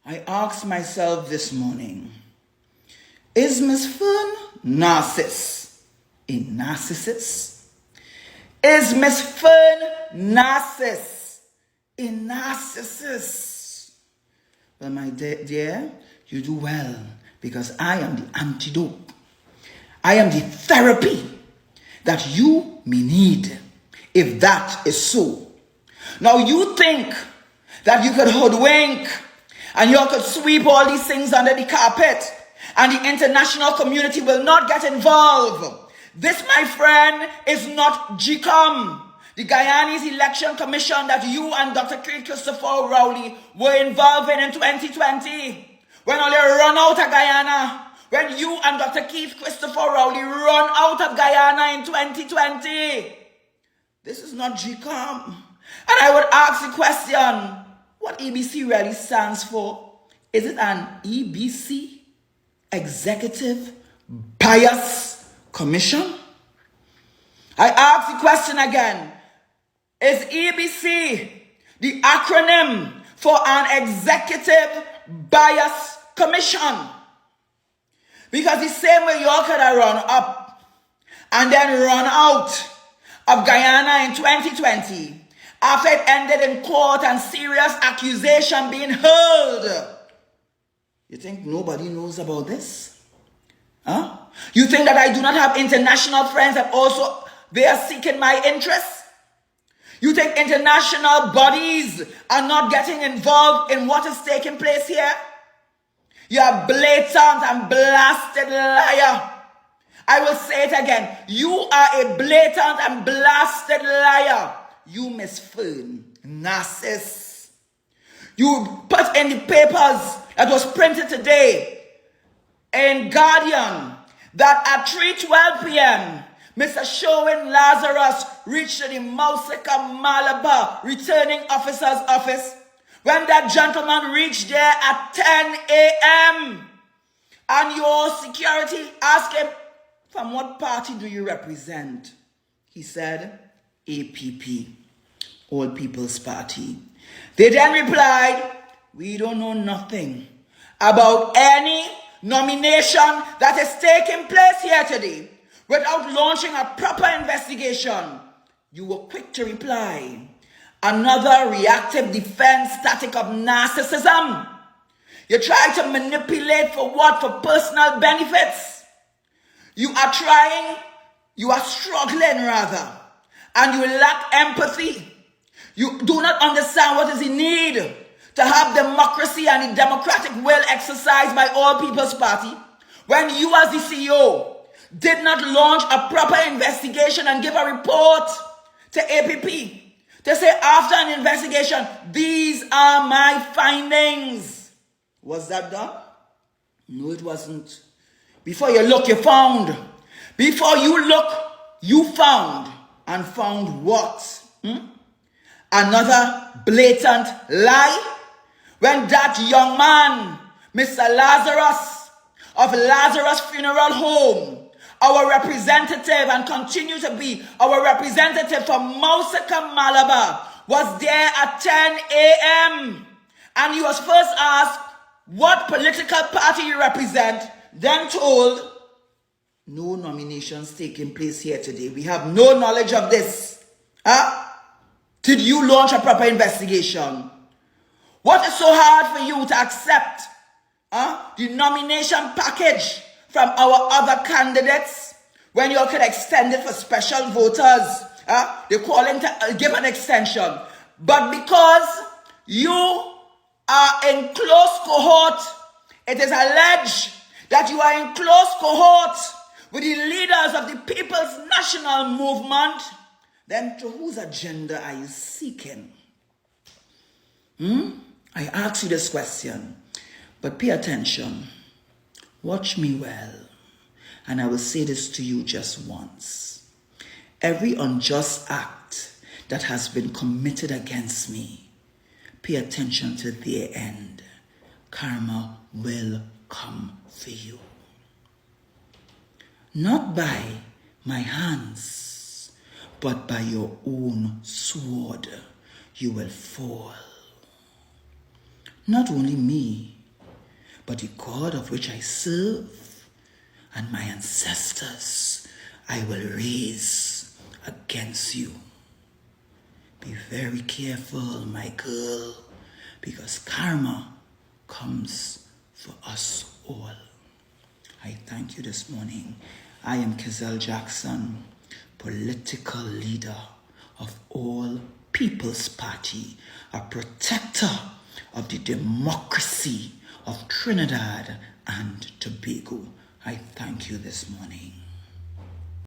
I asked myself this morning, is Miss Fern Narcis a narcissist? Is Miss Fern Narcis a narcissist? Well, my dear, you do well, because I am the antidote. I am the therapy that you may need, if that is so. Now you think that you could hoodwink and you could sweep all these things under the carpet and the international community will not get involved. This, my friend, is not GCOM, the Guyanese Election Commission that you and Dr. Christopher Rowley were involved in 2020. When all you run out of Guyana, when you and Dr. Keith Christopher Rowley run out of Guyana in 2020. This is not GCOM. And I would ask the question, what EBC really stands for? Is it an EBC, Executive Bias Commission? I ask the question again, is EBC the acronym for an Executive Bias Commission? Because the same way you all could have run up and then run out of Guyana in 2020, after it ended in court and serious accusation being hurled. You think nobody knows about this? Huh? You think that I do not have international friends that also they are seeking my interests? You think international bodies are not getting involved in what is taking place here? You are blatant and blasted liar. I will say it again. You are a blatant and blasted liar. You, Miss Fern Narcis. You put in the papers that was printed today in Guardian that at 3:12 p.m., Mr. Sherwin Lazarus reached the Mausika Malabar returning officer's office. When that gentleman reached there at 10 a.m. and your security asked him, from what party do you represent? He said, APP, All People's Party. They then replied, we don't know nothing about any nomination that is taking place here today without launching a proper investigation. You were quick to reply, another reactive defense tactic of narcissism. You try to manipulate for what? For personal benefits. You are struggling rather, and you lack empathy. You do not understand what is the need to have democracy and the democratic will exercised by All People's Party when you as the CEO did not launch a proper investigation and give a report to APP to say after an investigation, these are my findings. Was that done? No, it wasn't. Before you look, you found. Before you look, you found. And found what? Another blatant lie? When that young man, Mr. Lazarus of Lazarus Funeral Home, our representative and continue to be our representative for Mausika Malabar, was there at 10 a.m. and he was first asked what political party you represent, then told, no nominations taking place here today. We have no knowledge of this. Did you launch a proper investigation? What is so hard for you to accept the nomination package from our other candidates when you could extend it for special voters? They're calling to give an extension. But because you are in close cohort, it is alleged that you are in close cohort with the leaders of the People's National Movement, then to whose agenda are you seeking? I ask you this question, but pay attention. Watch me well, and I will say this to you just once. Every unjust act that has been committed against me, pay attention to their end. Karma will come for you. Not by my hands, but by your own sword you will fall. Not only me, but the God of which I serve and my ancestors I will raise against you. Be very careful, my girl, because karma comes for us all. I thank you this morning. I am Kezel Jackson, political leader of All People's Party, a protector of the democracy of Trinidad and Tobago. I thank you this morning.